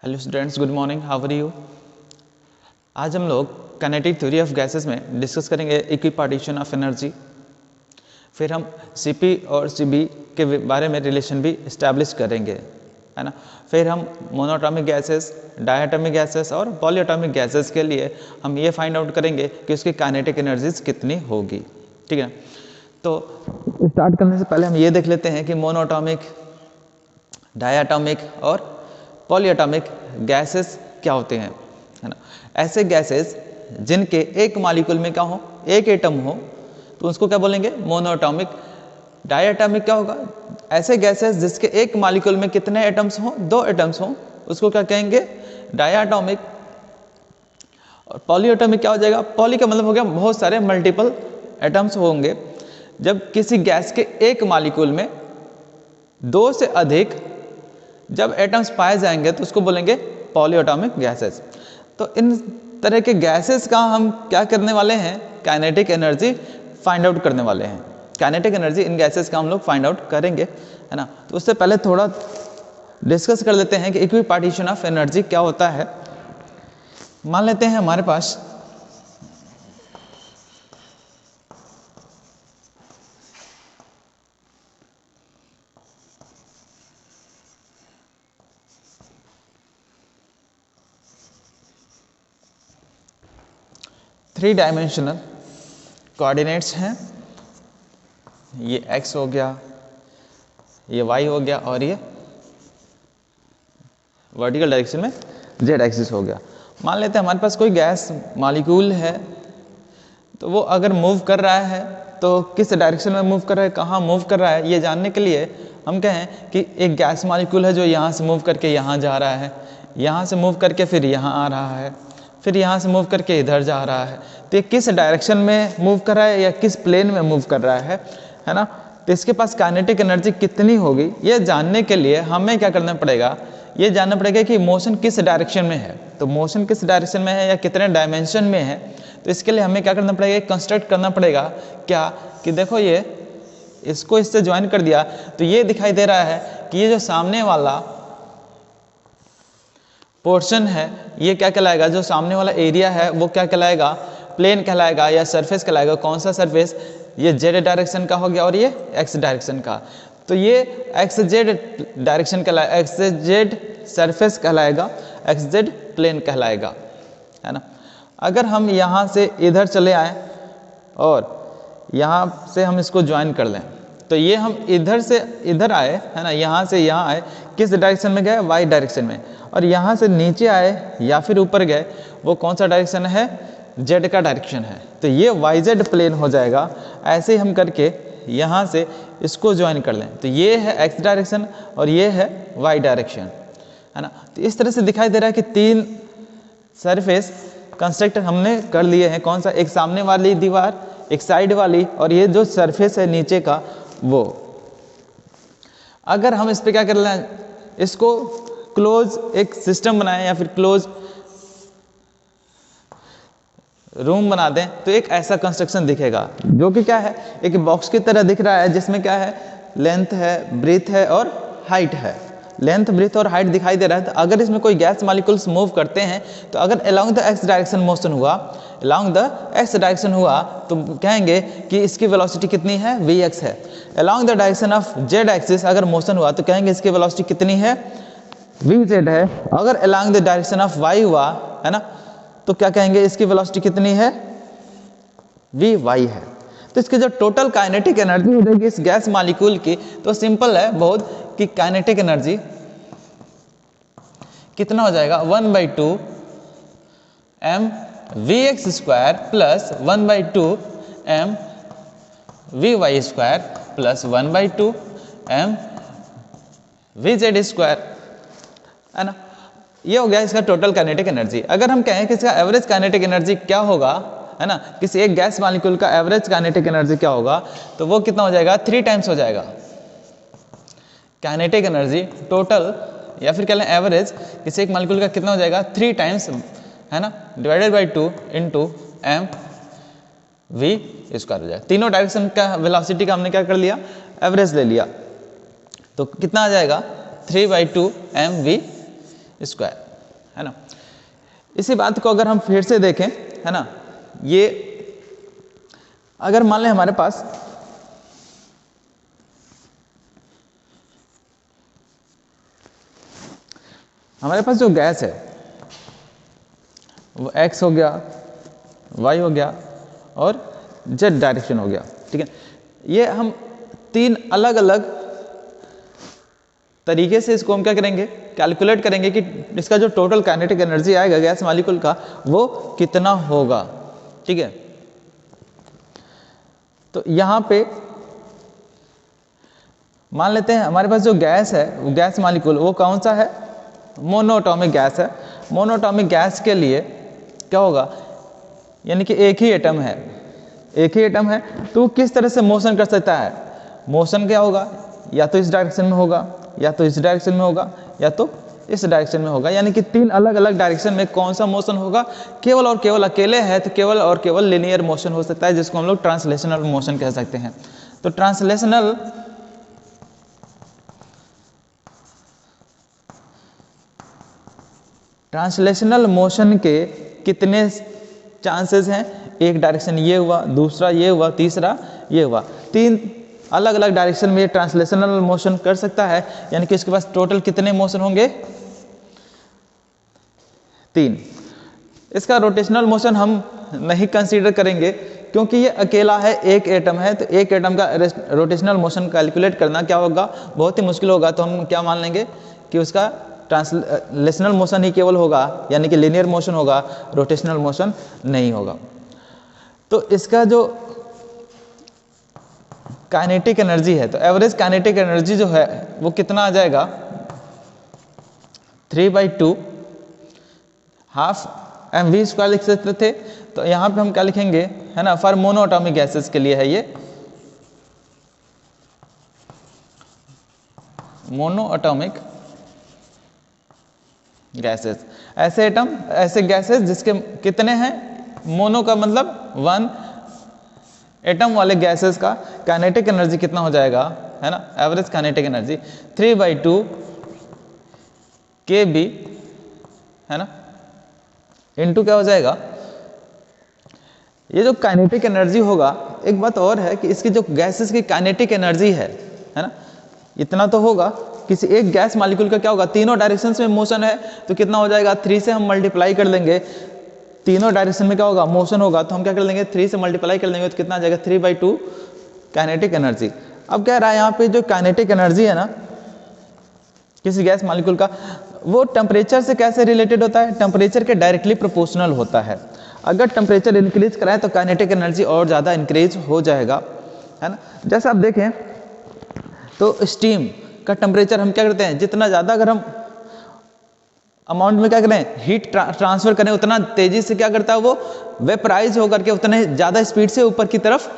Hello students, good morning, how are you. आज हम लोग काइनेटिक थ्योरी ऑफ गैसेस में डिस्कस करेंगे इक्विपार्टीशन ऑफ एनर्जी। फिर हम सीपी और सीबी के बारे में रिलेशन भी इस्टेब्लिश करेंगे, है ना। फिर हम मोनोएटॉमिक गैसेस, डायटॉमिक गैसेस और पॉलीएटॉमिक गैसेस के लिए हम ये फाइंड आउट करेंगे कि उसकी काइनेटिक एनर्जीज कितनी होगी, ठीक है। तो स्टार्ट करने से पहले हम ये देख लेते हैं कि मोनोएटॉमिक, डायटॉमिक और पॉलीएटॉमिक गैसेस क्या होते हैं, है ना। ऐसे गैसेस जिनके एक मॉलिक्यूल में क्या हो, एक एटम हो, तो उसको क्या बोलेंगे, मोनोएटॉमिक। डायटॉमिक क्या होगा, ऐसे गैसेस जिसके एक मॉलिक्यूल में कितने एटम्स हो, दो एटम्स हो, उसको क्या कहेंगे, डायटॉमिक। और पॉलीएटॉमिक क्या हो जाएगा, पॉली का मतलब हो गया बहुत सारे, मल्टीपल एटम्स होंगे। जब किसी गैस के एक मॉलिक्यूल में दो से अधिक जब एटम्स पाए जाएंगे तो उसको बोलेंगे पॉलीएटॉमिक गैसेस। तो इन तरह के गैसेस का हम क्या करने वाले हैं, काइनेटिक एनर्जी फाइंड आउट करने वाले हैं। काइनेटिक एनर्जी इन गैसेस का हम लोग फाइंड आउट करेंगे, है ना। तो उससे पहले थोड़ा डिस्कस कर लेते हैं कि इक्विपार्टीशन ऑफ एनर्जी क्या होता है। मान लेते हैं हमारे पास थ्री डायमेंशनल कोऑर्डिनेट्स हैं। ये x हो गया, ये y हो गया और ये वर्टिकल डायरेक्शन में z एक्सिस हो गया। मान लेते हैं हमारे पास कोई गैस मॉलिक्यूल है, तो वो अगर मूव कर रहा है तो किस डायरेक्शन में मूव कर रहा है, कहाँ मूव कर रहा है, ये जानने के लिए हम कहें कि एक गैस मॉलिक्यूल है जो यहाँ से मूव करके यहाँ जा रहा है, यहाँ से मूव करके फिर यहाँ आ रहा है, फिर यहाँ से मूव करके इधर जा रहा है। तो ये किस डायरेक्शन में मूव कर रहा है या किस प्लेन में मूव कर रहा है ना। तो इसके पास काइनेटिक एनर्जी कितनी होगी, ये जानने के लिए हमें क्या करना पड़ेगा, ये जानना पड़ेगा कि मोशन किस डायरेक्शन में है। तो मोशन किस डायरेक्शन में है या कितने डायमेंशन में है, तो इसके लिए हमें क्या करना पड़ेगा, कंस्ट्रक्ट करना पड़ेगा क्या, कि देखो ये इसको इससे ज्वाइन कर दिया तो ये दिखाई दे रहा है कि ये जो सामने वाला पोर्शन है ये क्या कहलाएगा, जो सामने वाला एरिया है वो क्या कहलाएगा, प्लेन कहलाएगा या सरफेस कहलाएगा। कौन सा सरफेस, ये जेड डायरेक्शन का हो गया और ये एक्स डायरेक्शन का। तो ये एक्स जेड डायरेक्शन कहलाएगा, एक्स जेड सरफेस कहलाएगा, एक्स जेड प्लेन कहलाएगा, है ना। अगर हम यहाँ से इधर चले आए और यहाँ से हम इसको ज्वाइन कर लें, तो ये हम इधर से इधर आए, है ना, यहाँ से यहाँ आए, किस डायरेक्शन में गए, वाई डायरेक्शन में। और यहाँ से नीचे आए या फिर ऊपर गए, वो कौन सा डायरेक्शन है, जेड का डायरेक्शन है। तो ये वाई जेड प्लेन हो जाएगा। ऐसे ही हम करके यहाँ से इसको ज्वाइन कर लें, तो ये है एक्स डायरेक्शन और ये है वाई डायरेक्शन, है ना। तो इस तरह से दिखाई दे रहा है कि तीन सरफेस कंस्ट्रक्ट हमने कर लिए हैं। कौन सा, एक सामने वाली दीवार, एक साइड वाली, और ये जो सरफेस है नीचे का वो। अगर हम इस पे क्या कर लें, इसको क्लोज एक सिस्टम बनाएं या फिर क्लोज रूम बना दें, तो एक ऐसा कंस्ट्रक्शन दिखेगा जो कि क्या है, एक बॉक्स की तरह दिख रहा है, जिसमें क्या है, लेंथ है, ब्रीथ है और हाइट है। लेंथ, ब्रीथ और हाइट दिखाई दे रहा है। तो अगर इसमें कोई गैस मॉलिक्यूल्स मूव करते हैं, तो अगर along the x direction motion हुआ, अलोंग द एक्स डायरेक्शन हुआ, तो कहेंगे कि इसकी वेलोसिटी कितनी है, vx है। Along the direction of Z axis अगर मोशन हुआ, तो कहेंगे इसकी वेलोसिटी कितनी है, vz है। अगर along the direction of y हुआ, है ना, तो क्या कहेंगे, इसकी वेलोसिटी कितनी है, vy है। तो इसकी जो टोटल काइनेटिक एनर्जी हो जाएगी इस गैस मॉलिक्यूल की, तो सिंपल है बहुत कि काइनेटिक एनर्जी कितना हो जाएगा, 1/2 m vx square plus 1/2 m vy square plus 1/2 m vz square, है ना। ये हो गया इसका टोटल काइनेटिक एनर्जी। अगर हम कहें कि इसका एवरेज काइनेटिक एनर्जी क्या होगा, है ना, किसी एक गैस मॉलिक्यूल का एवरेज काइनेटिक एनर्जी क्या होगा, तो वो कितना हो जाएगा, 3 टाइम्स हो जाएगा। काइनेटिक एनर्जी टोटल या फिर कह लें एवरेज किसी एक मॉलिक्यूल का कितना हो जाएगा, 3 टाइम्स, है ना, divided by 2 into M V square हो जाएगा। तीनों डायरेक्शन का वेलोसिटी का हमने क्या कर लिया, एवरेज ले लिया, तो कितना आ जाएगा, 3/2 mv स्क्वायर। है ना। इसी बात को अगर हम फिर से देखें, है ना, ये अगर मान लें हमारे पास जो गैस है वो x हो गया, y हो गया और z डायरेक्शन हो गया, ठीक है। ये हम तीन अलग अलग तरीके से इसको हम क्या करेंगे, कैलकुलेट करेंगे कि इसका जो टोटल काइनेटिक एनर्जी आएगा गैस मॉलिक्यूल का वो कितना होगा, ठीक है। तो यहाँ पे मान लेते हैं हमारे पास जो गैस है वो गैस मॉलिक्यूल वो कौन सा है, मोनोएटॉमिक गैस है। मोनोएटॉमिक गैस के लिए क्या होगा, यानी कि एक ही एटम है, तो वो किस तरह से मोशन कर सकता है। मोशन क्या होगा, या तो इस डायरेक्शन में होगा, या तो इस डायरेक्शन में होगा, या तो इस डायरेक्शन में होगा, यानी कि तीन अलग अलग डायरेक्शन में कौन सा मोशन होगा। केवल और केवल अकेले है तो केवल और केवल लिनियर मोशन हो सकता है, जिसको हम लोग ट्रांसलेशनल मोशन कह सकते हैं। तो ट्रांसलेशनल मोशन के कितने चांसेस हैं, एक डायरेक्शन ये हुआ, दूसरा ये हुआ, तीसरा ये हुआ, तीन अलग अलग डायरेक्शन में ये ट्रांसलेशनल मोशन कर सकता है, यानी कि इसके पास टोटल कितने मोशन होंगे, 3। इसका रोटेशनल मोशन हम नहीं कंसीडर करेंगे क्योंकि ये अकेला है, एक एटम है, तो एक एटम का रोटेशनल मोशन कैलकुलेट करना क्या होगा, बहुत ही मुश्किल होगा। तो हम क्या मान लेंगे कि उसका ट्रांसलेशनल मोशन ही केवल होगा, यानी कि लीनियर मोशन होगा, रोटेशनल मोशन नहीं होगा। तो इसका जो काइनेटिक एनर्जी है, तो एवरेज काइनेटिक एनर्जी जो है वो कितना आ जाएगा, 3/2 हाफ mv² लिख सकते थे। तो यहाँ पे हम क्या लिखेंगे, है ना, फॉर मोनोएटॉमिक गैसेस के लिए है ये, मोनोएटॉमिक गैसेस, ऐसे एटम, ऐसे गैसेस जिसके कितने हैं, मोनो का मतलब 1 एटम वाले गैसेस का काइनेटिक एनर्जी कितना हो जाएगा, है ना, एवरेज काइनेटिक एनर्जी 3/2 kb, है ना, इनटू क्या हो जाएगा, ये जो काइनेटिक एनर्जी होगा। एक बात और है कि इसकी जो गैसेस की काइनेटिक एनर्जी है ना, इतना तो होगा। किसी एक गैस मॉलिक्यूल का क्या होगा, तीनों डायरेक्शंस में मोशन है, तो कितना हो जाएगा, 3 से हम मल्टीप्लाई कर देंगे, तीनों डायरेक्शन में क्या होगा, मोशन होगा, तो हम क्या कर लेंगे, 3 से मल्टीप्लाई कर लेंगे, तो कितना आ जाएगा, 3/2 काइनेटिक एनर्जी। अब कह रहा है यहाँ पे जो काइनेटिक एनर्जी है ना किसी गैस मॉलिक्यूल का, वो टेम्परेचर से कैसे रिलेटेड होता है, टेम्परेचर के डायरेक्टली प्रोपोर्शनल होता है। अगर टेम्परेचर इंक्रीज कराए तो काइनेटिक एनर्जी और ज़्यादा इंक्रीज हो जाएगा, है ना। जैसे आप देखें तो स्टीम का टेम्परेचर हम क्या करते हैं, जितना ज़्यादा अगर हम अमाउंट में क्या करें, हीट ट्रांसफर करें, उतना तेजी से क्या करता है वो वेपराइज होकर के उतने ज़्यादा स्पीड से ऊपर की तरफ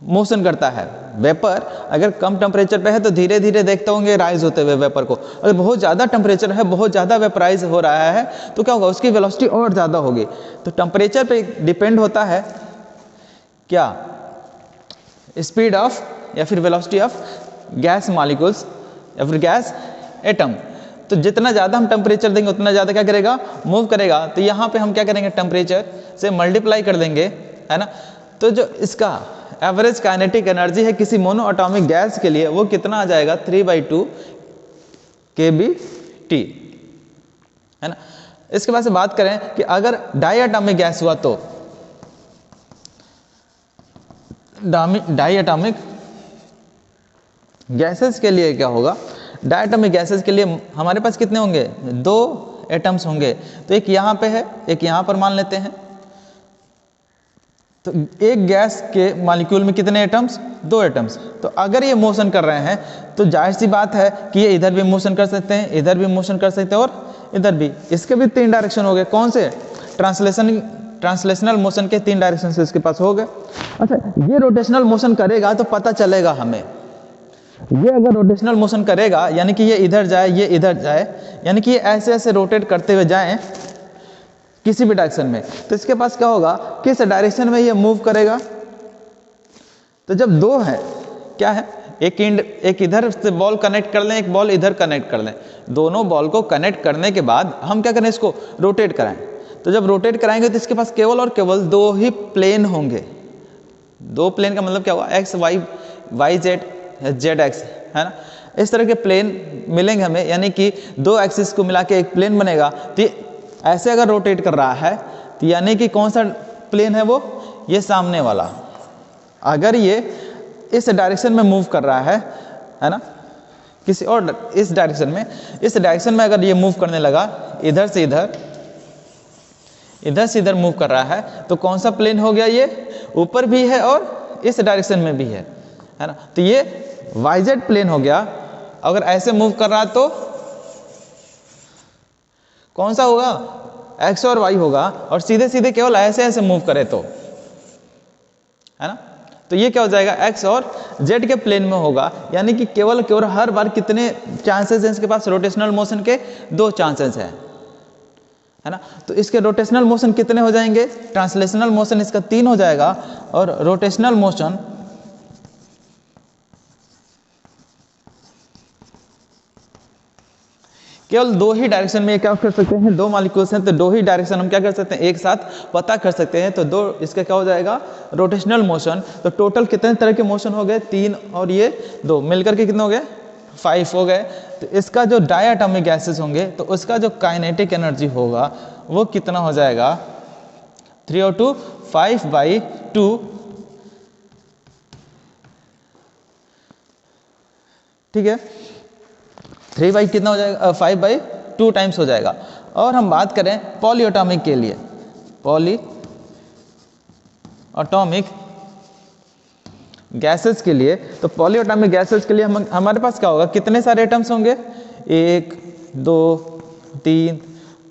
मोशन करता है। वेपर अगर कम टेम्परेचर पे है तो धीरे धीरे देखते होंगे राइज होते हुए वेपर को, अगर बहुत ज़्यादा टेम्परेचर है, बहुत ज़्यादा वेपराइज हो रहा है, तो क्या होगा, उसकी वेलोसिटी और ज़्यादा होगी। तो टेम्परेचर पे डिपेंड होता है क्या, स्पीड ऑफ या फिर वेलोसिटी ऑफ गैस मॉलिक्यूल्स या फिर गैस एटम। तो जितना ज़्यादा हम टेम्परेचर देंगे उतना ज़्यादा क्या करेगा, मूव करेगा। तो यहाँ पे हम क्या करेंगे, टेम्परेचर से मल्टीप्लाई कर देंगे, है ना। तो जो इसका एवरेज काइनेटिक एनर्जी है किसी मोनोएटॉमिक गैस के लिए वो कितना आ जाएगा, 3/2 kBT, है ना। इसके बाद से बात करें कि अगर डाईएटॉमिक गैस हुआ तो डाईएटॉमिक गैसेस के लिए क्या होगा, डाईएटॉमिक गैसेस के लिए हमारे पास कितने होंगे, 2 एटम्स होंगे। तो एक यहाँ पे है, एक यहाँ पर मान लेते हैं। तो एक गैस के मॉलिक्यूल में कितने एटम्स, 2 एटम्स। तो अगर ये मोशन कर रहे हैं तो जाहिर सी बात है कि ये इधर भी मोशन कर सकते हैं, इधर भी मोशन कर सकते हैं और इधर भी। इसके भी 3 डायरेक्शन हो गए, कौन से, ट्रांसलेशनल मोशन के 3 डायरेक्शन से इसके पास हो गए। अच्छा, ये रोटेशनल मोशन करेगा तो पता चलेगा हमें, ये अगर रोटेशनल मोशन करेगा यानी कि ये इधर जाए, ये इधर जाए, यानी कि ये ऐसे ऐसे रोटेट करते हुए जाएं किसी भी डायरेक्शन में, तो इसके पास क्या होगा, किस डायरेक्शन में ये मूव करेगा। तो जब 2 है, क्या है, एक इधर से बॉल कनेक्ट कर लें, एक बॉल इधर कनेक्ट कर लें। दोनों बॉल को कनेक्ट करने के बाद हम क्या करें, इसको रोटेट कराएं। तो जब रोटेट कराएंगे तो इसके पास केवल और केवल दो ही प्लेन होंगे। दो प्लेन का मतलब क्या हुआ, X Y, Y Z, Z X, है ना। इस तरह के प्लेन मिलेंगे हमें, यानी कि दो एक्सिस को मिला के एक प्लेन बनेगा। तो ऐसे अगर रोटेट कर रहा है तो यानी कि कौन सा प्लेन है वो, ये सामने वाला। अगर ये इस डायरेक्शन में मूव कर रहा है ना, किसी और इस डायरेक्शन में अगर ये मूव करने लगा, इधर से इधर मूव कर रहा है, तो कौन सा प्लेन हो गया, ये ऊपर भी है और इस डायरेक्शन में भी है ना। तो ये वाईजेड प्लेन हो गया। अगर ऐसे मूव कर रहा तो कौन सा होगा, एक्स और वाई होगा। और सीधे सीधे केवल ऐसे मूव करे तो, है ना, तो ये क्या हो जाएगा, एक्स और जेड के प्लेन में होगा। यानी कि केवल हर बार कितने चांसेस हैं इसके पास, रोटेशनल मोशन के 2 चांसेस हैं, है ना। तो इसके रोटेशनल मोशन कितने हो जाएंगे, ट्रांसलेशनल मोशन इसका 3 हो जाएगा, और रोटेशनल मोशन केवल 2 ही डायरेक्शन में क्या कर सकते हैं, 2 मॉलिक्यूल्स हैं तो 2 ही डायरेक्शन हम क्या कर सकते हैं, एक साथ पता कर सकते हैं। तो 2 इसका क्या हो जाएगा, रोटेशनल मोशन। तो टोटल कितने तरह के मोशन हो गए, 3 और ये 2 मिलकर के कितने हो गए, 5 हो गए। तो इसका जो डायटॉमिक गैसेस होंगे तो उसका जो काइनेटिक एनर्जी होगा वो कितना हो जाएगा, 3 और 2 5/2, ठीक है। 3 बाई कितना हो जाएगा, 5/2 टाइम्स हो जाएगा। और हम बात करें पॉलीएटॉमिक के लिए, पॉलीएटॉमिक गैसेस के लिए, तो पॉलीएटॉमिक गैसेस के लिए हमारे पास क्या होगा, कितने सारे एटम्स होंगे, 1 2 3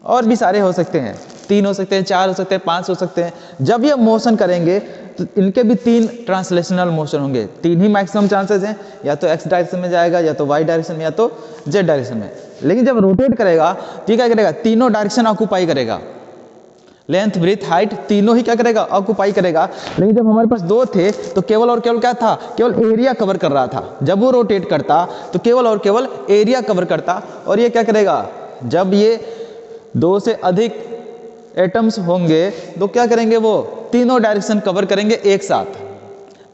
और भी सारे हो सकते हैं, 3 हो सकते हैं, 4 हो सकते हैं, 5 हो सकते हैं। जब ये मोशन करेंगे तो इनके भी 3 ट्रांसलेशनल मोशन होंगे। 3 ही मैक्सिमम चांसेस हैं, या तो एक्स डायरेक्शन में जाएगा, या तो वाई डायरेक्शन में, या तो जेड डायरेक्शन में। लेकिन जब रोटेट करेगा तो क्या करेगा, तीनों डायरेक्शन ऑक्यूपाई करेगा, लेंथ ब्रीथ हाइट तीनों ही क्या करेगा, ऑक्यूपाई करेगा। लेकिन जब हमारे पास 2 थे तो केवल और केवल क्या था, केवल एरिया कवर कर रहा था। जब वो रोटेट करता तो केवल और केवल एरिया कवर करता। और ये क्या करेगा, जब ये 2 से अधिक एटम्स होंगे तो क्या करेंगे, वो तीनों डायरेक्शन कवर करेंगे एक साथ।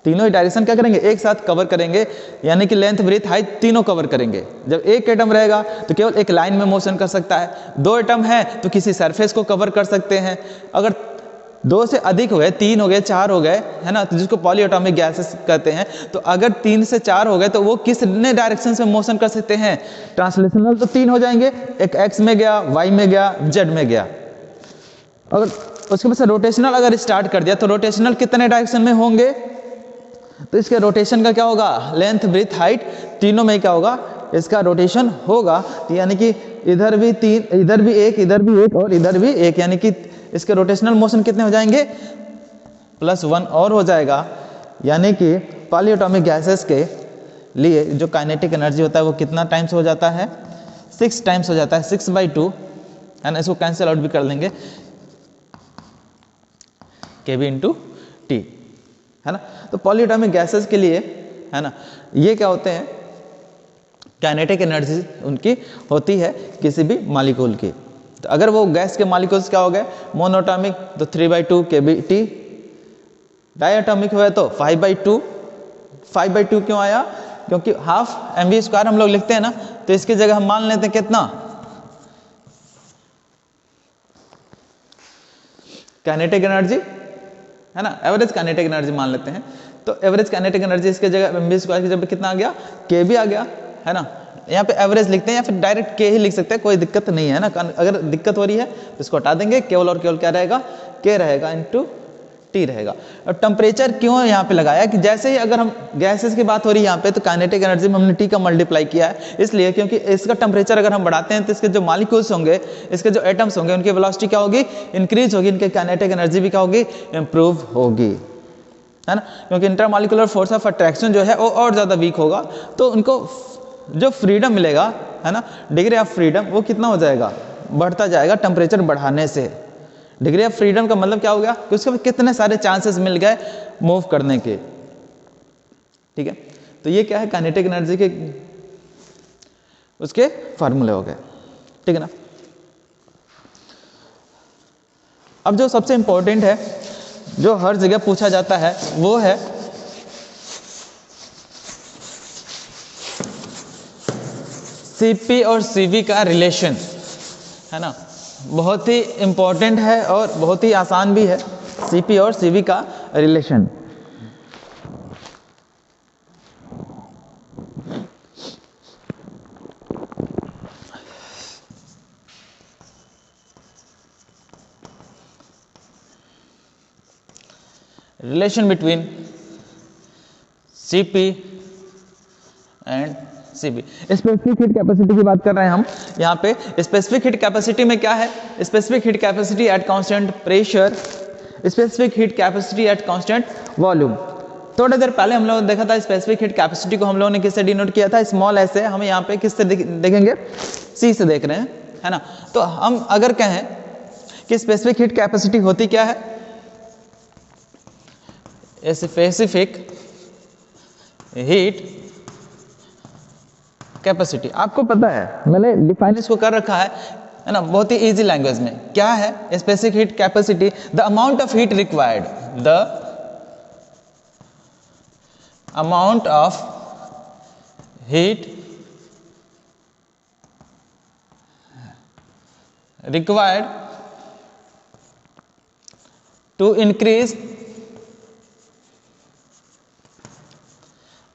तीनों ही डायरेक्शन क्या करेंगे, एक साथ कवर करेंगे, यानी कि लेंथ ब्रीथ हाइट तीनों कवर करेंगे। जब एक एटम रहेगा तो केवल एक लाइन में मोशन कर सकता है, 2 एटम है तो किसी सरफेस को कवर कर सकते हैं। अगर 2 से अधिक हो गए, 3 हो गए, 4 हो गए, है ना, तो जिसको पॉलीएटॉमिक गैसेस कहते हैं। तो अगर 3 से 4 हो गए तो वो कितने डायरेक्शन से मोशन कर सकते हैं, ट्रांसलेशनल तो 3 हो जाएंगे, एक एक्स में गया, वाई में गया, जेड में गया। अगर उसके बाद से रोटेशनल अगर स्टार्ट कर दिया तो रोटेशनल कितने डायरेक्शन में होंगे, तो इसके रोटेशन का क्या होगा, लेंथ ब्रीथ हाइट तीनों में क्या होगा, इसका रोटेशन होगा। तो यानी कि इधर भी 3, इधर भी 1, इधर भी 1 और इधर भी 1, यानी कि इसके रोटेशनल मोशन कितने हो जाएंगे, +1 और हो जाएगा। यानी कि पॉलीएटॉमिक गैसेस के लिए जो काइनेटिक एनर्जी होता है वो कितना टाइम्स हो जाता है, 6 टाइम्स हो जाता है, 6/2, है ना। इसको कैंसिल आउट भी कर लेंगे, kb × T, है ना। तो पॉलीएटॉमिक गैसेस के लिए, है ना, ये क्या होते हैं, काइनेटिक एनर्जी उनकी होती है किसी भी मॉलिक्यूल की। तो अगर वो गैस के मॉलिक्यूल्स क्या हो गए, मोनोटॉमिक तो 3/2 kBT, डायटॉमिक हुआ तो 5/2। 5/2 क्यों आया, क्योंकि ½ mv² हम लोग लिखते हैं ना, तो इसकी जगह हम मान लेते हैं कितना, काइनेटिक एनर्जी, है ना, एवरेज काइनेटिक एनर्जी मान लेते हैं। तो एवरेज काइनेटिक एनर्जी इसके जगह mv² की जगह कितना आ गया, kb आ गया, है ना। यहाँ पे एवरेज लिखते हैं या फिर डायरेक्ट k ही लिख सकते हैं, कोई दिक्कत नहीं है ना। अगर दिक्कत हो रही है तो इसको हटा देंगे, केवल और केवल क्या रहेगा, k रहेगा × T रहेगा। और टेम्परेचर क्यों यहाँ पे लगाया, कि जैसे ही अगर हम गैसेस की बात हो रही है यहाँ पे, तो काइनेटिक एनर्जी में हमने T का मल्टीप्लाई किया है, इसलिए क्योंकि इसका टेम्परेचर अगर हम बढ़ाते हैं तो इसके जो मॉलिक्यूल्स होंगे, इसके जो एटम्स होंगे, उनकी वेलोसिटी क्या होगी, इंक्रीज होगी, इनके काइनेटिक एनर्जी भी क्या होगी, इंप्रूव होगी, है ना। क्योंकि इंटरमॉलिक्यूलर फोर्स ऑफ अट्रैक्शन जो है वो और ज़्यादा वीक होगा, तो उनको जो फ्रीडम मिलेगा, है ना, डिग्री ऑफ फ्रीडम, वो कितना हो जाएगा, बढ़ता जाएगा टेम्परेचर बढ़ाने से। डिग्री ऑफ फ्रीडम का मतलब क्या हो गया, कि उसके कितने सारे चांसेस मिल गए मूव करने के, ठीक है। तो ये क्या है, काइनेटिक एनर्जी के उसके फार्मूले हो गए, ठीक है ना। अब जो सबसे इंपॉर्टेंट है, जो हर जगह पूछा जाता है, वो है Cp और Cv का रिलेशन, है ना। बहुत ही इंपॉर्टेंट है और बहुत ही आसान भी है, Cp और Cv का relation. Relation between Cp and Cv। Specific heat capacity की बात कर रहे हैं हम यहाँ पे। स्पेसिफिक हीट कैपेसिटी में क्या है, specific heat capacity at constant pressure, specific heat capacity at constant volume. थोड़ी देर पहले हम लोगों ने देखा था स्पेसिफिक हीट कैपेसिटी को हम लोगों ने किससे डिनोट किया था, स्मॉल एस से। हम यहाँ पे किससे देखेंगे, सी से देख रहे हैं, है ना। तो हम अगर कहें कि स्पेसिफिक हीट कैपेसिटी होती क्या है, स्पेसिफिक हीट कैपेसिटी आपको पता है, मैंने डिफाइन इसको कर रखा है ना, बहुत ही इजी लैंग्वेज में। क्या है specific heat capacity, the amount of heat required, the amount of heat required to increase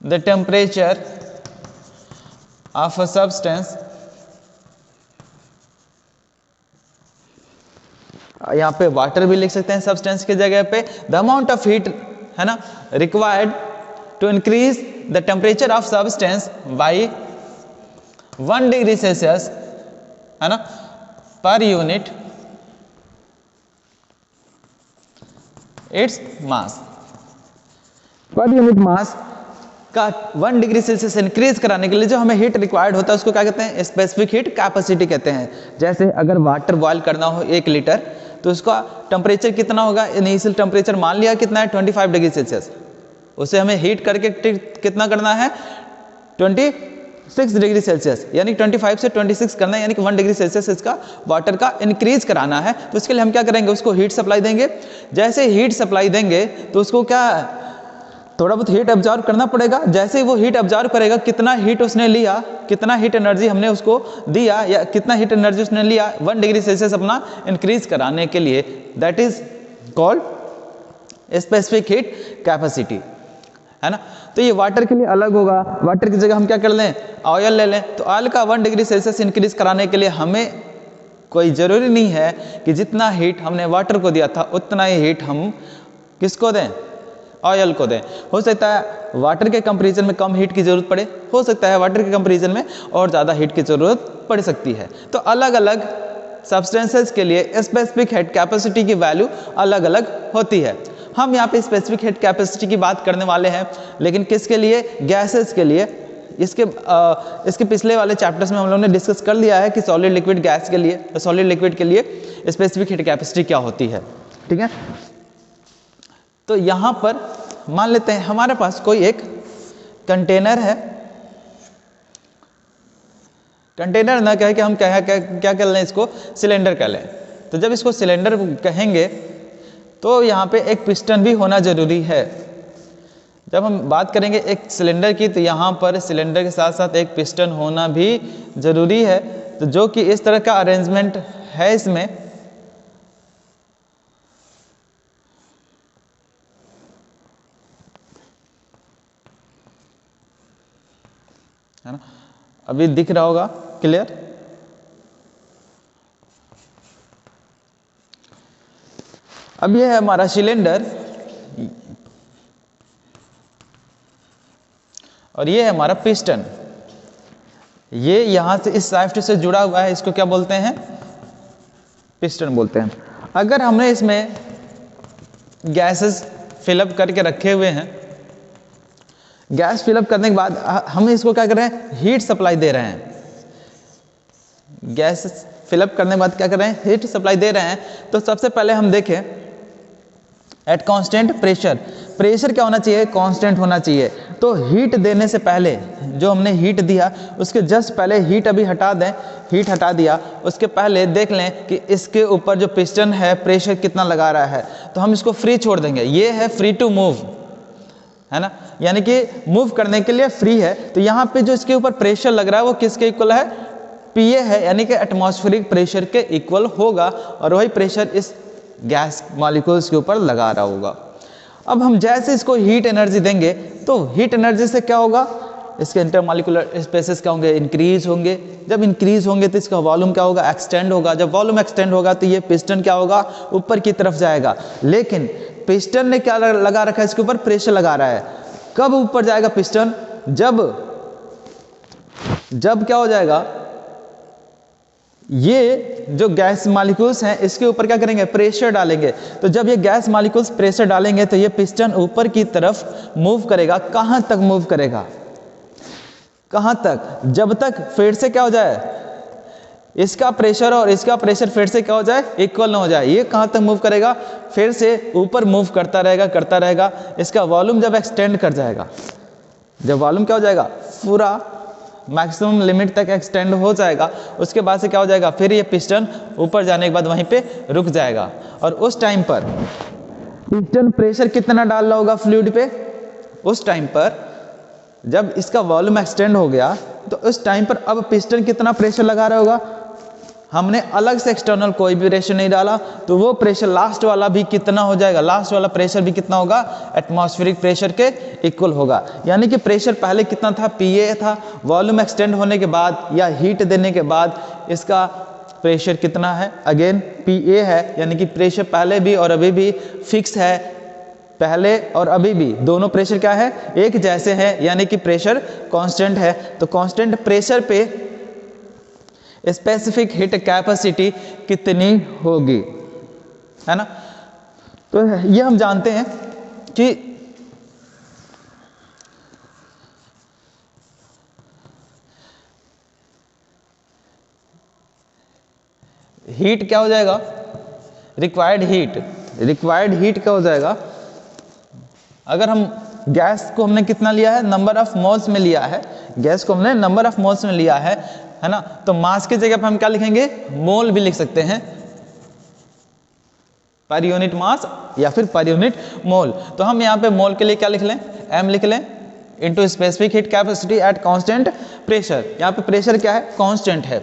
the temperature of a substance, यहाँ पे वाटर भी लिख सकते हैं सब्सटेंस की जगह पे, द अमाउंट ऑफ हीट, है ना, required to increase the temperature of substance by 1 degree Celsius, है ना, per unit its mass. Per unit mass का 1 डिग्री सेल्सियस इंक्रीज कराने के लिए जो हमें हीट रिक्वायर्ड होता है उसको क्या कहते हैं, स्पेसिफिक हीट कैपेसिटी कहते हैं। जैसे अगर वाटर बॉयल करना हो 1 लीटर, तो उसका टेम्परेचर कितना होगा, इनिशियल टेम्परेचर मान लिया कितना है 25 डिग्री सेल्सियस, उसे हमें हीट करके कितना करना है 26 डिग्री सेल्सियस, यानी 25 से 26 करना है, यानी कि 1 डिग्री सेल्सियस इसका वाटर का इंक्रीज कराना है। तो इसके लिए हम क्या करेंगे, उसको हीट सप्लाई देंगे। जैसे हीट सप्लाई देंगे तो उसको क्या, थोड़ा बहुत हीट ऑब्जर्व करना पड़ेगा। जैसे ही वो हीट ऑब्जर्व करेगा, कितना हीट उसने लिया, कितना हीट एनर्जी हमने उसको दिया, या कितना हीट एनर्जी उसने लिया 1 डिग्री सेल्सियस अपना इंक्रीज कराने के लिए, that is called specific heat capacity, है ना। तो ये वाटर के लिए अलग होगा। वाटर की जगह हम क्या कर लें, ऑयल ले लें। तो ऑयल का 1 डिग्री सेल्सियस इंक्रीज कराने के लिए हमें कोई ज़रूरी नहीं है कि जितना हीट हमने वाटर को दिया था उतना ही हीट हम किसको दें, ऑयल को दें। हो सकता है वाटर के कंपैरिजन में कम हीट की जरूरत पड़े, हो सकता है वाटर के कंपैरिजन में और ज़्यादा हीट की जरूरत पड़ सकती है। तो अलग अलग सब्सटेंसेस के लिए स्पेसिफिक हीट कैपेसिटी की वैल्यू अलग अलग होती है। हम यहाँ पे स्पेसिफिक हीट कैपेसिटी की बात करने वाले हैं, लेकिन किसके लिए, गैसेस के लिए। इसके पिछले वाले चैप्टर्स में हम लोगों ने डिस्कस कर लिया है कि सॉलिड लिक्विड गैस के लिए, सॉलिड लिक्विड के लिए स्पेसिफिक हीट कैपेसिटी क्या होती है, ठीक है। तो यहाँ पर मान लेते हैं हमारे पास कोई एक कंटेनर है। कंटेनर ना कहे कि हम क्या कर लें, इसको सिलेंडर कह लें। तो जब इसको सिलेंडर कहेंगे तो यहाँ पे एक पिस्टन भी होना जरूरी है। जब हम बात करेंगे एक सिलेंडर की, तो यहाँ पर सिलेंडर के साथ साथ एक पिस्टन होना भी जरूरी है। तो जो कि इस तरह का अरेंजमेंट है इसमें, है ना, अभी दिख रहा होगा क्लियर। अब ये है हमारा सिलेंडर और ये है हमारा पिस्टन। ये यहां से इस शाफ्ट से जुड़ा हुआ है, इसको क्या बोलते हैं, पिस्टन बोलते हैं। अगर हमने इसमें गैसेस फिलअप करके रखे हुए हैं, गैस फिलअप करने के बाद हम इसको क्या कर रहे हैं, हीट सप्लाई दे रहे हैं। गैस फिलअप करने के बाद क्या कर रहे हैं, हीट सप्लाई दे रहे हैं। तो सबसे पहले हम देखें एट कांस्टेंट प्रेशर, प्रेशर क्या होना चाहिए, कांस्टेंट होना चाहिए। तो हीट देने से पहले जो हमने हीट दिया उसके जस्ट पहले हीट अभी हटा दें, हीट हटा दिया, उसके पहले देख लें कि इसके ऊपर जो पिस्टन है प्रेशर कितना लगा रहा है, तो हम इसको फ्री छोड़ देंगे। ये है फ्री टू मूव, है ना, यानी कि मूव करने के लिए फ्री है। तो यहाँ पे जो इसके ऊपर प्रेशर लग रहा है वो किसके इक्वल है, PA है, यानी कि एटमॉस्फेरिक प्रेशर के इक्वल होगा, और वही प्रेशर इस गैस मॉलिक्यूल्स के ऊपर लगा रहा होगा। अब हम जैसे इसको हीट एनर्जी देंगे तो हीट एनर्जी से क्या होगा, इसके इंटरमॉलिक्यूलर स्पेसेस क्या होंगे, इंक्रीज होंगे। जब इंक्रीज होंगे तो इसका वॉल्यूम क्या होगा, एक्सटेंड होगा। जब वॉल्यूम एक्सटेंड होगा तो ये पिस्टन क्या होगा, ऊपर की तरफ जाएगा। लेकिन पिस्टन ने क्या लगा रखा है, इसके ऊपर प्रेशर लगा रहा है। कब ऊपर जाएगा पिस्टन, जब क्या हो जाएगा, ये जो गैस मॉलिक्यूल्स हैं इसके ऊपर क्या करेंगे, प्रेशर डालेंगे। तो जब ये गैस मॉलिक्यूल्स प्रेशर डालेंगे तो ये पिस्टन ऊपर की तरफ मूव करेगा। कहां तक मूव करेगा, कहां तक, जब तक फिर से क्या हो जाए, इसका प्रेशर और इसका प्रेशर फिर से क्या हो जाए, इक्वल ना हो जाए। ये कहां तक मूव करेगा, फिर से ऊपर मूव करता रहेगा। इसका वॉल्यूम जब एक्सटेंड कर जाएगा, जब वॉल्यूम क्या हो जाएगा, पूरा मैक्सिमम लिमिट तक एक्सटेंड हो जाएगा, उसके बाद से क्या हो जाएगा, फिर ये पिस्टन ऊपर जाने के बाद वहीं पे रुक जाएगा। और उस टाइम पर पिस्टन प्रेशर कितना डाल रहा होगा फ्लूइड पे, उस टाइम पर जब इसका वॉल्यूम एक्सटेंड हो गया तो उस टाइम पर अब पिस्टन कितना प्रेशर लगा रहा होगा, हमने अलग से एक्सटर्नल कोई भी प्रेशर नहीं डाला, तो वो प्रेशर लास्ट वाला भी कितना हो जाएगा, लास्ट वाला प्रेशर भी कितना होगा, एटमॉस्फेरिक प्रेशर के इक्वल होगा। यानी कि प्रेशर पहले कितना था, PA था, वॉल्यूम एक्सटेंड होने के बाद या हीट देने के बाद इसका प्रेशर कितना है, अगेन PA है। यानी कि प्रेशर पहले भी और अभी भी फिक्स है, पहले और अभी भी दोनों प्रेशर क्या है, एक जैसे हैं, यानी कि प्रेशर कांस्टेंट है। तो कांस्टेंट प्रेशर पे स्पेसिफिक हीट कैपेसिटी कितनी होगी, है ना। तो ये हम जानते हैं कि हीट क्या हो जाएगा, रिक्वायर्ड हीट क्या हो जाएगा, अगर हम गैस को हमने कितना लिया है, नंबर ऑफ मोल्स में लिया है, गैस को हमने नंबर ऑफ मोल्स में लिया है ना, तो मास की जगह पर हम क्या लिखेंगे, मोल भी लिख सकते हैं, पर यूनिट मास या फिर पर यूनिट मोल। तो हम यहाँ पे मोल के लिए क्या लिख लें, M लिख लें, into specific heat capacity at constant pressure. यहाँ पे प्रेशर क्या है, कांस्टेंट है,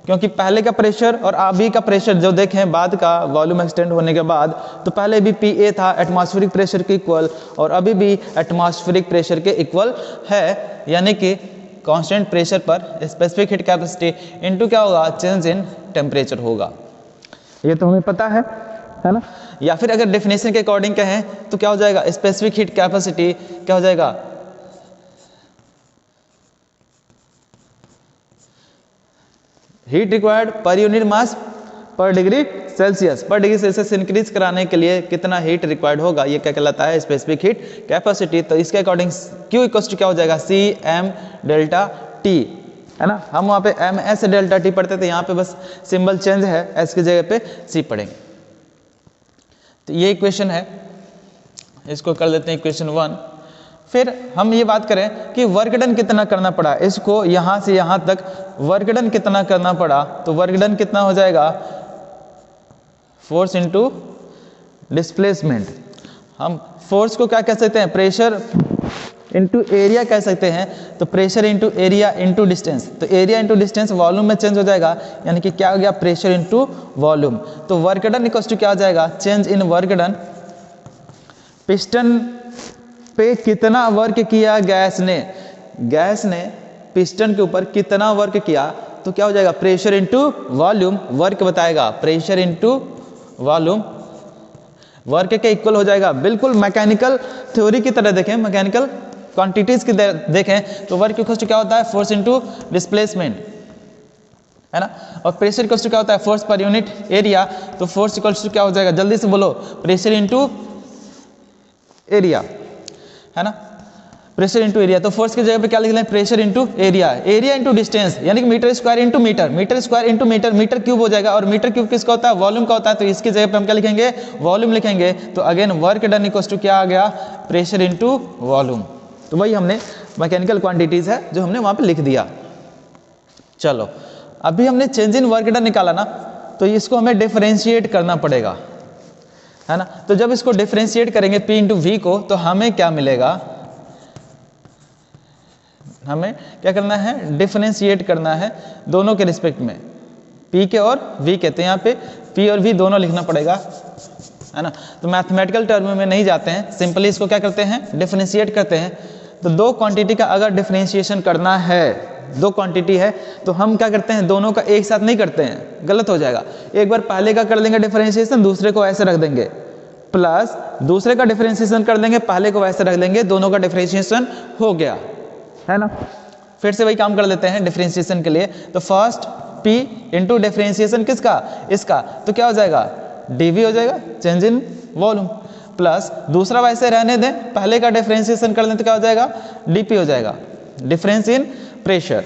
क्योंकि पहले का प्रेशर और अभी का प्रेशर जो देखें बाद का वॉल्यूम एक्सटेंड होने के बाद, तो पहले भी PA था एटमॉस्फेरिक प्रेशर के इक्वल, और अभी भी एटमॉस्फेरिक प्रेशर के इक्वल है। यानी कि कांस्टेंट प्रेशर पर स्पेसिफिक हीट कैपेसिटी इनटू क्या होगा, चेंज इन टेम्परेचर होगा। ये तो हमें पता है ना। या फिर अगर डेफिनेशन के अकॉर्डिंग कहें तो क्या हो जाएगा, स्पेसिफिक हीट कैपेसिटी क्या हो जाएगा, heat required per unit mass पर डिग्री सेल्सियस। पर डिग्री सेल्सियस इंक्रीज कराने के लिए कितना हीट रिक्वायर्ड होगा, ये क्या कहलाता है, स्पेसिफिक हीट कैपेसिटी। तो इसके अकॉर्डिंग Q इक्वल टू क्या हो जाएगा, CM डेल्टा T, है ना। हम वहाँ पे MS डेल्टा T पढ़ते थे, यहाँ पे बस सिंबल चेंज है, S की जगह पे C पढ़ेंगे। तो ये इक्वेशन है, इसको कर देते हैं इक्वेशन 1। फिर हम ये बात करें कि वर्क डन कितना करना पड़ा, इसको यहाँ से यहाँ तक वर्क डन कितना करना पड़ा, तो वर्क डन कितना हो जाएगा, फोर्स इनटू डिस्प्लेसमेंट। हम फोर्स को क्या कह सकते हैं, प्रेशर इनटू एरिया कह सकते हैं। तो pressure into area into distance, तो एरिया इनटू डिस्टेंस वॉल्यूम में चेंज हो जाएगा, यानी कि क्या हो गया, प्रेशर इनटू वॉल्यूम। तो वर्क डन इक्वल टू क्या हो जाएगा, change in work done, piston पे कितना वर्क किया गैस ने पिस्टन के ऊपर कितना वर्क किया, तो क्या हो जाएगा, प्रेशर इनटू वॉल्यूम, वर्क बताएगा, प्रेशर इनटू वॉल्यूम वर्क के इक्वल हो जाएगा। बिल्कुल मैकेनिकल थ्योरी की तरह देखें, मैकेनिकल क्वांटिटीज की देखें तो वर्क इक्वल टू क्या होता है, फोर्स इनटू डिस्प्लेसमेंट, है ना। और प्रेशर इक्वल टू क्या होता है, फोर्स पर यूनिट एरिया। तो फोर्स इक्वल टू क्या हो जाएगा, जल्दी से बोलो, प्रेशर इनटू एरिया, है ना। प्रेशर इंटू एरिया, तो फोर्स की जगह पे क्या लिख लें, pressure into area, area into distance, यानी कि metre square into metre, metre square into metre, metre cube हो जाएगा, और मीटर क्यूब किसका होता है, वॉल्यूम का होता है, तो इसकी जगह पे हम क्या लिखेंगे, वॉल्यूम लिखेंगे। तो again work done equals to क्या आ गया, प्रेशर इंटू वॉल्यूम। तो वही हमने मैकेनिकल क्वांटिटीज है जो हमने वहां पे लिख दिया। चलो अभी हमने चेंज इन वर्क डन निकाला ना, तो इसको हमें डिफरेंशिएट करना पड़ेगा, है ना। तो जब इसको डिफरेंशिएट करेंगे P इंटू वी को, तो हमें क्या मिलेगा, हमें क्या करना है, डिफरेंशिएट करना है दोनों के रिस्पेक्ट में, P के और V के। तो यहाँ पे P और V दोनों लिखना पड़ेगा, है ना। तो मैथमेटिकल टर्म में नहीं जाते हैं, सिंपली इसको क्या करते हैं, डिफरेंशिएट करते हैं। तो दो क्वांटिटी का अगर डिफरेंशिएशन करना है, दो क्वांटिटी है, तो हम क्या करते हैं, दोनों का एक साथ नहीं करते हैं, गलत हो जाएगा। एक बार पहले का कर देंगे डिफरेंशिएशन, दूसरे को ऐसे रख देंगे, प्लस दूसरे का डिफरेंशिएशन कर देंगे, पहले को वैसे रख देंगे, दोनों का डिफरेंशिएशन हो गया, है ना। फिर से वही काम कर लेते हैं डिफरेंशिएशन के लिए। तो फर्स्ट P इंटू डिफरेंशिएशन किसका, इसका, तो क्या हो जाएगा, dV हो जाएगा, चेंज इन वॉल्यूम, प्लस दूसरा वैसे रहने दें, पहले का डिफरेंशिएशन कर लें तो क्या हो जाएगा, dP हो जाएगा, डिफरेंस इन प्रेशर।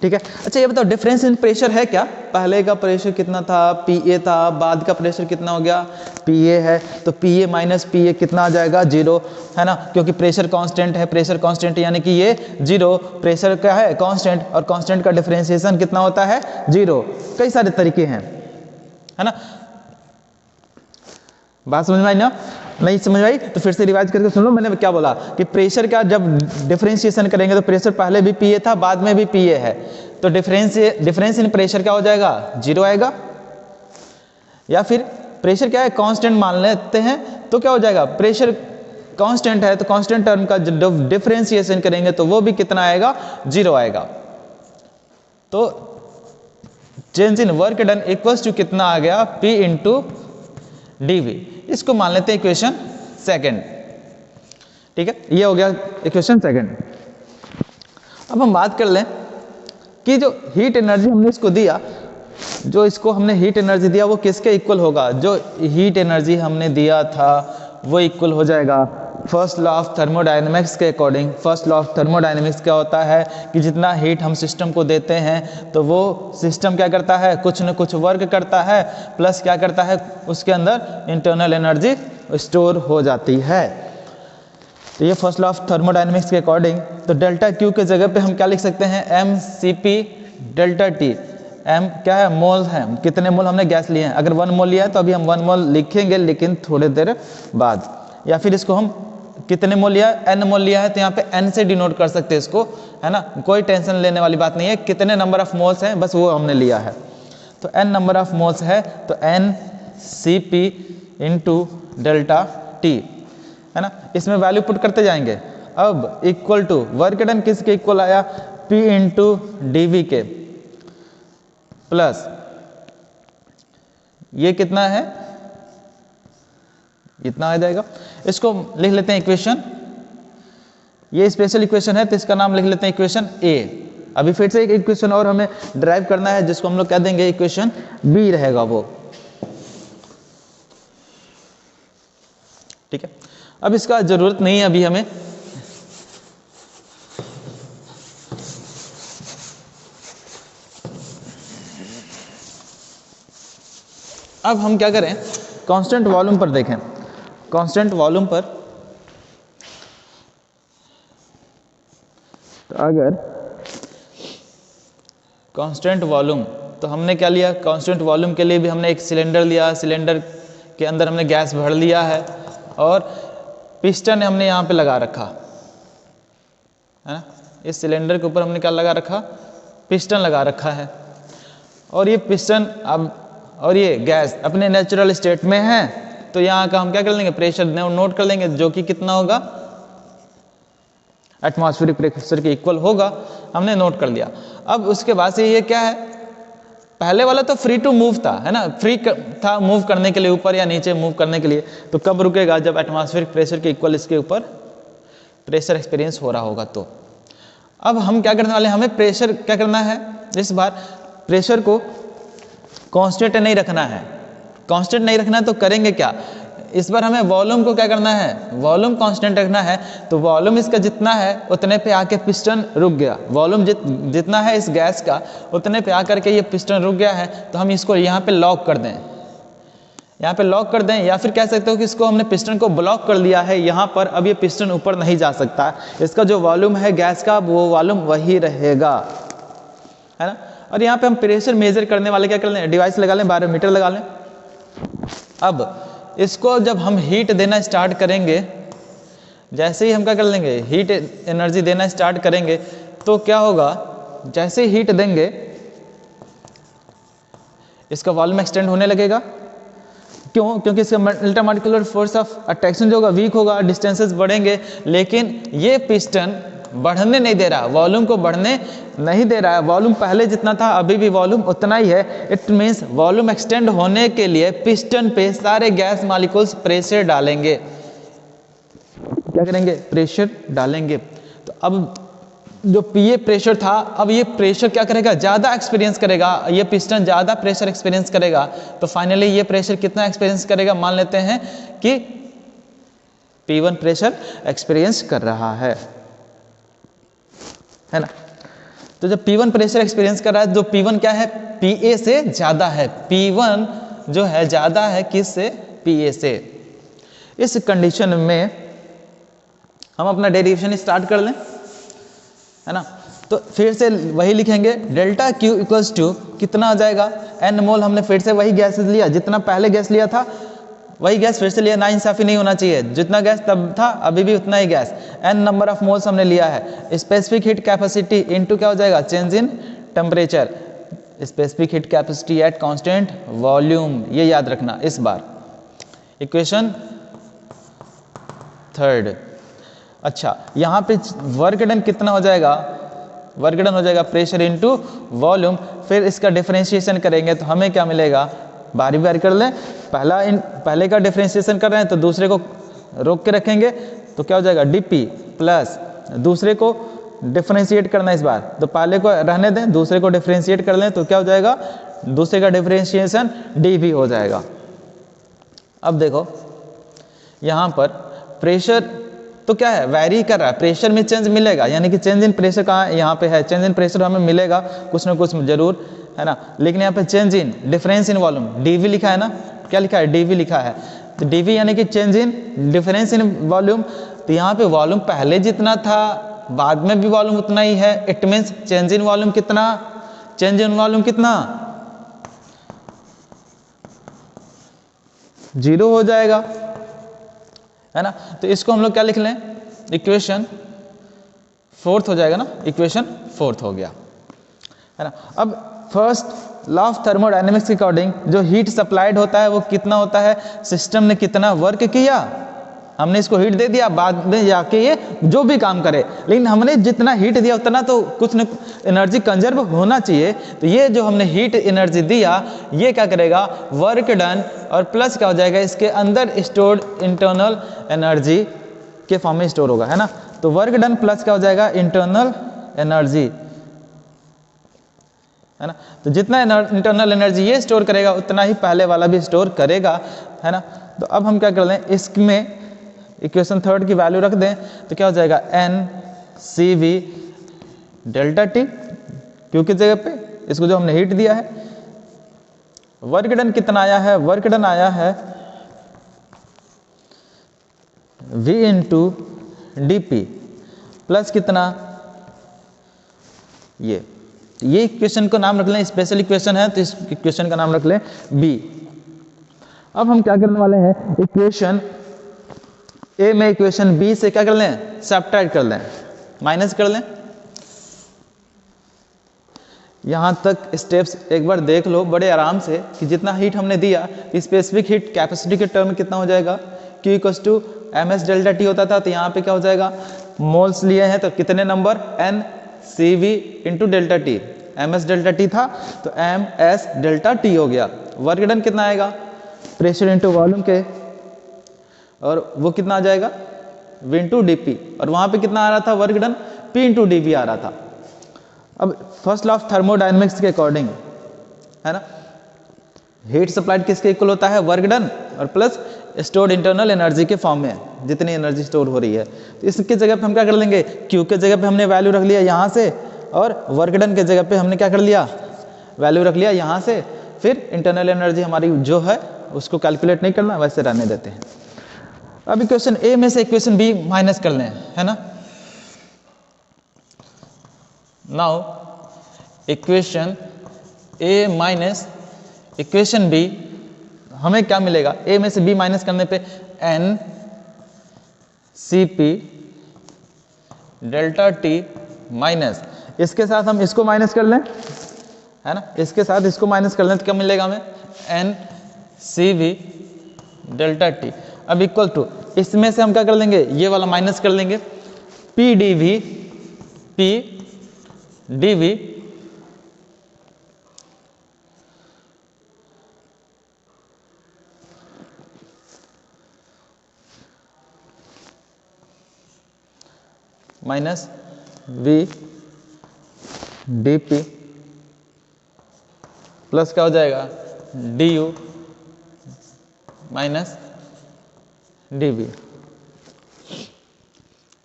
ठीक है, अच्छा ये बताओ डिफरेंस इन प्रेशर है क्या, पहले का प्रेशर कितना था, PA था, बाद का प्रेशर कितना हो गया, PA है, तो PA माइनस PA कितना आ जाएगा, 0, है ना, क्योंकि प्रेशर कांस्टेंट है, प्रेशर कांस्टेंट यानी कि ये 0, प्रेशर क्या है, कांस्टेंट, और कांस्टेंट का डिफरेंशिएशन कितना होता है, 0। कई सारे तरीके हैं, है ना। बात समझ में आई ना, नहीं समझ आई तो फिर से रिवाइज करके सुन लो। मैंने क्या बोला कि प्रेशर का जब डिफरेंशिएशन करेंगे तो प्रेशर पहले भी PA था, बाद में भी PA है, तो डिफरेंस इन प्रेशर क्या हो जाएगा, 0 आएगा। या फिर प्रेशर क्या है, कांस्टेंट मान लेते हैं, तो क्या हो जाएगा, प्रेशर कांस्टेंट है, तो कांस्टेंट टर्म का जब डिफरेंशिएशन करेंगे तो वो भी कितना आएगा, 0 आएगा। तो change in work done equals to कितना आ गया, P इंटू dV। इसको मान लेते हैं इक्वेशन सेकंड, ठीक है, ये हो गया इक्वेशन सेकंड। अब हम बात कर लें कि जो हीट एनर्जी हमने इसको दिया, जो इसको हमने हीट एनर्जी दिया वो किसके इक्वल होगा, जो हीट एनर्जी हमने दिया था वो इक्वल हो जाएगा फर्स्ट लॉ ऑफ थर्मोडायनेमिक्स के according. First law of thermodynamics क्या होता है कि जितना हीट हम सिस्टम को देते हैं तो वो सिस्टम क्या करता है, कुछ न कुछ वर्क करता है, प्लस क्या करता है, उसके अंदर इंटरनल एनर्जी स्टोर हो जाती है। तो ये फर्स्ट लॉ ऑफ थर्मोडायनेमिक्स के अकॉर्डिंग, तो डेल्टा क्यू के जगह पे हम क्या लिख सकते हैं, mCp डेल्टा टी। m क्या है, मोल है, कितने मोल हमने गैस लिए हैं। अगर 1 मोल लिया है तो अभी हम 1 मोल लिखेंगे, लेकिन थोड़ी देर बाद। या फिर इसको हम कितने मोल लिया है, n मोल लिया है, तो यहाँ पे n से डिनोट कर सकते हैं इसको, है ना, कोई टेंशन लेने वाली बात नहीं है, कितने नंबर ऑफ मोल्स हैं बस वो हमने लिया है। तो n नंबर ऑफ मोल्स है, तो mCp इंटू डेल्टा टी, है ना, इसमें वैल्यू पुट करते जाएंगे। अब इक्वल टू वर्क डन किसके इक्वल आया, P इंटू dV के, प्लस ये कितना है, इतना आ जाएगा। इसको लिख लेते हैं इक्वेशन, ये स्पेशल इक्वेशन है तो इसका नाम लिख लेते हैं इक्वेशन A। अभी फिर से एक इक्वेशन और हमें ड्राइव करना है जिसको हम लोग कह देंगे इक्वेशन B रहेगा वो, ठीक है। अब इसका जरूरत नहीं है अभी हमें, अब हम क्या करें, कांस्टेंट वॉल्यूम पर देखें। कांस्टेंट वॉल्यूम पर तो अगर कांस्टेंट वॉल्यूम, तो हमने क्या लिया, कांस्टेंट वॉल्यूम के लिए भी हमने एक सिलेंडर लिया, सिलेंडर के अंदर हमने गैस भर लिया है और पिस्टन हमने यहाँ पे लगा रखा है ना, इस सिलेंडर के ऊपर हमने क्या लगा रखा, पिस्टन लगा रखा है। और ये पिस्टन अब और ये गैस अपने नेचुरल स्टेट में है, तो यहाँ का हम क्या कर लेंगे, प्रेशर नोट कर लेंगे, जो कि कितना होगा, एटमॉस्फेरिक प्रेशर के इक्वल होगा, हमने नोट कर लिया। अब उसके बाद से ये क्या है, पहले वाला तो फ्री टू मूव था, है ना, फ्री था मूव करने के लिए, ऊपर या नीचे मूव करने के लिए। तो कब रुकेगा, जब एटमॉस्फेरिक प्रेशर के इक्वल इसके ऊपर प्रेशर एक्सपीरियंस हो रहा होगा। तो अब हम क्या करने वाले हैं, हमें प्रेशर क्या करना है, इस बार प्रेशर को कांस्टेंट नहीं रखना है। कांस्टेंट नहीं रखना है तो करेंगे क्या, इस बार हमें वॉल्यूम को क्या करना है, वॉल्यूम कांस्टेंट रखना है। तो वॉल्यूम इसका जितना है उतने पे आके पिस्टन रुक गया। वॉल्यूम जितना है इस गैस का उतने पे आकर के ये पिस्टन रुक गया है। तो हम इसको यहाँ पे लॉक कर दें, यहाँ पे लॉक कर दें, या फिर कह सकते हो कि इसको हमने पिस्टन को ब्लॉक कर दिया है यहाँ पर। अब ये पिस्टन ऊपर नहीं जा सकता, इसका जो वॉल्यूम है गैस का वो वॉल्यूम वही रहेगा, है ना। और यहाँ पे हम प्रेशर मेजर करने वाले क्या कर लें, डिवाइस लगा लें, बैरोमीटर लगा लें। अब इसको जब हम हीट देना स्टार्ट करेंगे, जैसे ही हम क्या कर लेंगे, हीट एनर्जी देना स्टार्ट करेंगे, तो क्या होगा, जैसे ही हीट देंगे इसका वॉल्यूम एक्सटेंड होने लगेगा। क्यों? क्योंकि इसका इंटरमॉलिक्यूलर फोर्स ऑफ अट्रैक्शन जो होगा वीक होगा, डिस्टेंसेस बढ़ेंगे, लेकिन ये पिस्टन बढ़ने नहीं दे रहा, वॉल्यूम को बढ़ने नहीं दे रहा है। वॉल्यूम पहले जितना था अभी भी वॉल्यूम उतना ही है। इट मीन्स वॉल्यूम एक्सटेंड होने के लिए पिस्टन पे सारे गैस मॉलिक्यूल्स प्रेशर डालेंगे। क्या करेंगे, प्रेशर डालेंगे। तो अब जो ये प्रेशर था, अब ये प्रेशर क्या करेगा, ज़्यादा एक्सपीरियंस करेगा, ये पिस्टन ज़्यादा प्रेशर एक्सपीरियंस करेगा। तो फाइनली ये प्रेशर कितना एक्सपीरियंस करेगा, मान लेते हैं कि P1 प्रेशर एक्सपीरियंस कर रहा है ना। तो जब P1 प्रेशर एक्सपीरियंस कर रहा है, जो P1 क्या है, PA से ज़्यादा है। P1 जो है ज़्यादा है किस से, PA से। इस कंडीशन में हम अपना डेरिवेशन स्टार्ट कर लें, है ना। तो फिर से वही लिखेंगे, डेल्टा Q इक्वल्स टू कितना आ जाएगा, N मोल। हमने फिर से वही गैस लिया, जितना पहले गैस लिया था वही गैस फिर से लिया, ना इंसाफी नहीं होना चाहिए। जितना गैस तब था अभी भी उतना ही gas. N number of moles हमने लिया है। स्पेसिफिक हीट कैपेसिटी इनटू क्या हो जाएगा, change in temperature. Specific heat capacity at constant volume, ये याद रखना इस बार। Equation third. अच्छा, यहाँ पे वर्क डन कितना हो जाएगा, वर्क डन हो जाएगा प्रेशर इनटू वॉल्यूम। फिर इसका डिफरेंशिएशन करेंगे तो हमें क्या मिलेगा, बारी बारी कर लें। पहले का डिफरेंशिएशन कर रहे हैं तो दूसरे को रोक के रखेंगे, तो क्या हो जाएगा, dP प्लस दूसरे को डिफरेंशिएट करना इस बार, तो पहले को रहने दें, दूसरे को डिफरेंशिएट कर लें, तो क्या हो जाएगा, दूसरे का डिफरेंशिएशन dV हो जाएगा। अब देखो यहाँ पर प्रेशर तो क्या है, वैरी कर रहा है, प्रेशर में चेंज मिलेगा, यानी कि चेंज इन प्रेशर कहाँ है, यहाँ पे है। चेंज इन प्रेशर हमें मिलेगा कुछ ना कुछ जरूर, है ना। लेकिन यहाँ पे change in difference in volume dV लिखा है ना, क्या लिखा है, dV लिखा है। तो dV यानी कि change in difference in volume. तो यहाँ पे वॉल्यूम पहले जितना था बाद में भी वॉल्यूम उतना ही है। It means change in volume कितना, चेंज इन वॉल्यूम कितना, 0 हो जाएगा, है ना। तो इसको हम लोग क्या लिख लें, इक्वेशन फोर्थ हो जाएगा ना, इक्वेशन फोर्थ हो गया, है ना। अब फर्स्ट लॉ ऑफ थर्मोडायनेमिक्स के अकॉर्डिंग जो हीट सप्लाइड होता है वो कितना होता है, सिस्टम ने कितना वर्क किया, हमने इसको हीट दे दिया, बाद में जाके ये जो भी काम करे, लेकिन हमने जितना हीट दिया उतना तो कुछ न एनर्जी कंजर्व होना चाहिए। तो ये जो हमने हीट एनर्जी दिया ये क्या करेगा, वर्क डन, और प्लस क्या हो जाएगा, इसके अंदर स्टोर्ड इंटरनल एनर्जी के फॉर्म में स्टोर होगा, है ना। तो वर्क डन प्लस क्या हो जाएगा, इंटरनल एनर्जी, है ना। तो जितना इंटरनल एनर्जी ये स्टोर करेगा उतना ही पहले वाला भी स्टोर करेगा, है ना। तो अब हम क्या कर लें, इसमें इक्वेशन थर्ड की वैल्यू रख दें, तो क्या हो जाएगा, NCV डेल्टा T, क्योंकि जगह पे इसको जो हमने हीट दिया है। वर्क डन कितना आया है, वर्क डन आया है V इंटू dP प्लस कितना, ये इक्वेशन को नाम रख लें, स्पेशल इक्वेशन है तो इस इक्वेशन का नाम रख लें B। अब हम क्या करने वाले हैं, इक्वेशन A में इक्वेशन B से क्या कर लें, सब्ट्रैक्ट कर लें, माइनस कर लें। यहाँ तक स्टेप्स एक बार देख लो बड़े आराम से कि जितना हीट हमने दिया, स्पेसिफिक हीट कैपेसिटी के टर्म में कितना हो जाएगा, Q equals to MS delta T होता था, तो यहाँ पे क्या हो जाएगा, मोल्स लिए हैं तो कितने number, NCV into delta T, MS delta T था तो MS डेल्टा T हो गया। वर्क डन कितना आएगा, प्रेशर इंटू वॉल्यूम के, और वो कितना आ जाएगा, V इंटू dP, और वहाँ पे कितना आ रहा था work done, P into dV आ रहा था। अब फर्स्ट लॉ ऑफ थर्मोडायनेमिक्स के अकॉर्डिंग, है ना, हीट सप्लाइड किसके इक्वल होता है, वर्क डन और प्लस स्टोर्ड इंटरनल एनर्जी के फॉर्म में है, जितनी एनर्जी स्टोर हो रही है। तो इसके जगह पे हम क्या कर लेंगे, क्यू के जगह पे हमने वैल्यू रख लिया यहाँ से, और वर्क डन के जगह पे हमने क्या कर लिया, वैल्यू रख लिया यहाँ से। फिर इंटरनल एनर्जी हमारी जो है उसको कैलकुलेट नहीं करना, वैसे रहने देते हैं। अब इक्वेशन ए में से इक्वेशन बी माइनस कर लें, है ना। नाउ इक्वेशन ए माइनस इक्वेशन बी, हमें क्या मिलेगा, ए में से बी माइनस करने पे N C P delta T minus, इसके साथ हम इसको माइनस कर लें, है ना, इसके साथ इसको माइनस कर लें तो क्या मिलेगा हमें, N C V delta T. अब इक्वल टू, इसमें से हम क्या कर लेंगे, ये वाला माइनस कर लेंगे, P D V minus V D P plus क्या हो जाएगा, D U minus D V,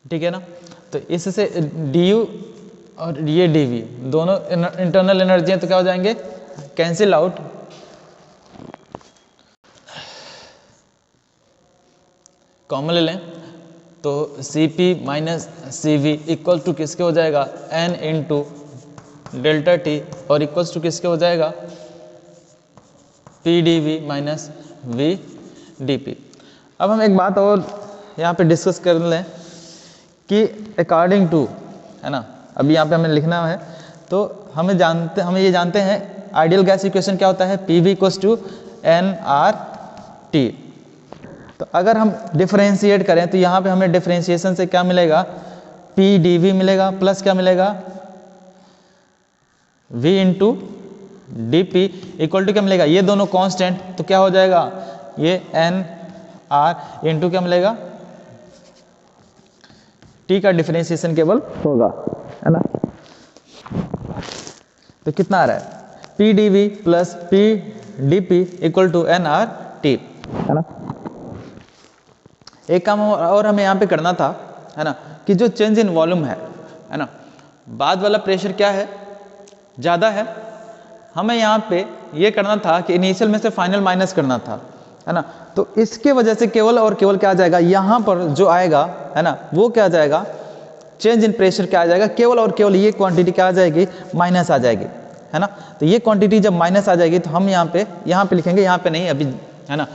ठीक है ना। तो इससे डी यू और ये डी वी दोनों इंटरनल एनर्जी हैं, तो क्या हो जाएंगे, कैंसिल आउट। कॉमन ले लें तो C P minus C V equal to किसके हो जाएगा, एन इंटू डेल्टा टी, और इक्वल्स टू किसके हो जाएगा, P D V minus V D P. अब हम एक बात और यहाँ पे डिस्कस कर लें कि अकॉर्डिंग टू, है ना, अभी यहाँ पे हमें लिखना है, तो हम ये जानते हैं आइडियल गैस इक्वेशन क्या होता है, P V equals to N R T. तो अगर हम डिफरेंशिएट करें तो यहाँ पे हमें डिफरेंशिएशन से क्या मिलेगा, पी डी वी मिलेगा प्लस क्या मिलेगा, v into D P equal to क्या मिलेगा, ये दोनों कांस्टेंट, तो क्या हो जाएगा, ये एन आर इंटू क्या मिलेगा, t का डिफरेंशिएशन केवल होगा, है ना। तो कितना आ रहा है, P D V plus P D P equal to N R T, है ना। एक काम और हमें यहाँ पे करना था, है ना, कि जो चेंज इन वॉल्यूम है ना, बाद वाला प्रेशर क्या है, ज़्यादा है, हमें यहाँ पे ये करना था कि इनिशियल में से फाइनल माइनस करना था, है ना। तो इसके वजह से केवल और केवल क्या आ जाएगा, यहाँ पर जो आएगा, है ना, वो क्या आ जाएगा, चेंज इन प्रेशर क्या आ जाएगा, केवल और केवल ये क्वांटिटी क्या आ जाएगी, माइनस आ जाएगी, है ना। तो ये क्वांटिटी जब माइनस आ जाएगी तो हम यहाँ पे लिखेंगे, यहाँ पे नहीं अभी, है ना।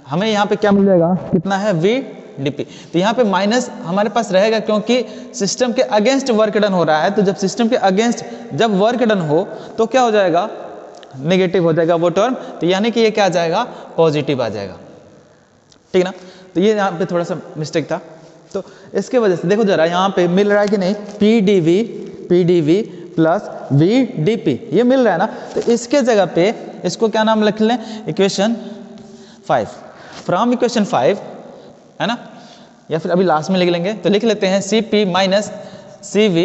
हमें यहाँ पे क्या मिल जाएगा, कितना है, वी डी पी। तो यहाँ पे माइनस हमारे पास रहेगा क्योंकि सिस्टम के अगेंस्ट वर्क डन हो रहा है। तो जब सिस्टम के अगेंस्ट जब वर्क डन हो तो क्या हो जाएगा, नेगेटिव हो जाएगा वो टर्म। तो यानी कि ये क्या आ जाएगा, पॉजिटिव आ जाएगा, ठीक ना। तो ये यहाँ पे थोड़ा सा मिस्टेक था। तो इसके वजह से देखो जरा यहाँ पे मिल रहा है कि नहीं, P D V plus V D P, ये मिल रहा है ना। तो इसके जगह पे इसको क्या नाम लिख लें, इक्वेशन 5। फ्रॉम इक्वेशन 5, है ना, या फिर अभी लास्ट में लिख लेंगे, तो लिख लेते हैं C P minus C V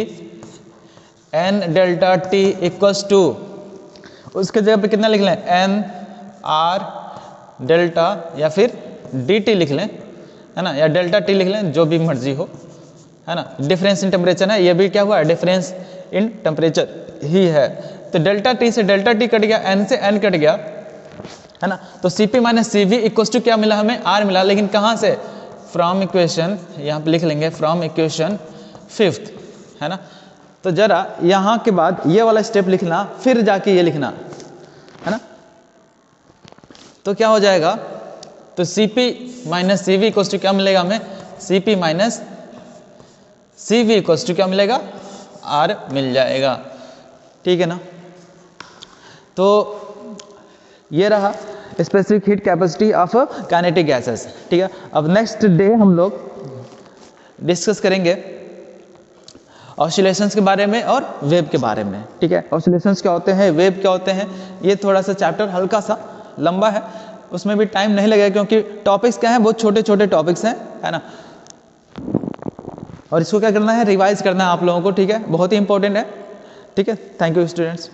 N delta T equals to, उसके जगह पे कितना लिख लें, एन आर डेल्टा या फिर डी टी लिख लें, है ना, या डेल्टा टी लिख लें, जो भी मर्जी हो, है ना। डिफरेंस इन टेम्परेचर है, ये भी क्या हुआ है, डिफरेंस इन टेम्परेचर ही है। तो डेल्टा टी से डेल्टा टी कट गया, एन से एन कट गया, है ना। तो C P minus C V equals to क्या मिला हमें, आर मिला, लेकिन कहाँ से, फ्रॉम इक्वेशन, यहाँ पे लिख लेंगे फ्रॉम इक्वेशन 5, है ना। तो जरा यहाँ के बाद ये वाला स्टेप लिखना, फिर जाके ये लिखना, है ना। तो क्या हो जाएगा, तो C P minus C V equals to क्या मिलेगा हमें, C P minus C V equals to क्या मिलेगा, आर मिल जाएगा, ठीक है ना। तो ये रहा specific heat capacity of kinetic gases, ठीक है। अब नेक्स्ट डे हम लोग डिस्कस करेंगे ऑसिलेशंस के बारे में और वेव के बारे में, ठीक है। ऑसिलेशंस क्या होते हैं, वेव क्या होते हैं, ये थोड़ा सा चैप्टर हल्का सा लंबा है, उसमें भी टाइम नहीं लगेगा क्योंकि टॉपिक्स क्या हैं, बहुत छोटे छोटे टॉपिक्स हैं, है ना। और इसको क्या करना है, रिवाइज करना है आप लोगों को, ठीक है, बहुत ही इंपॉर्टेंट है, ठीक है। Thank you students.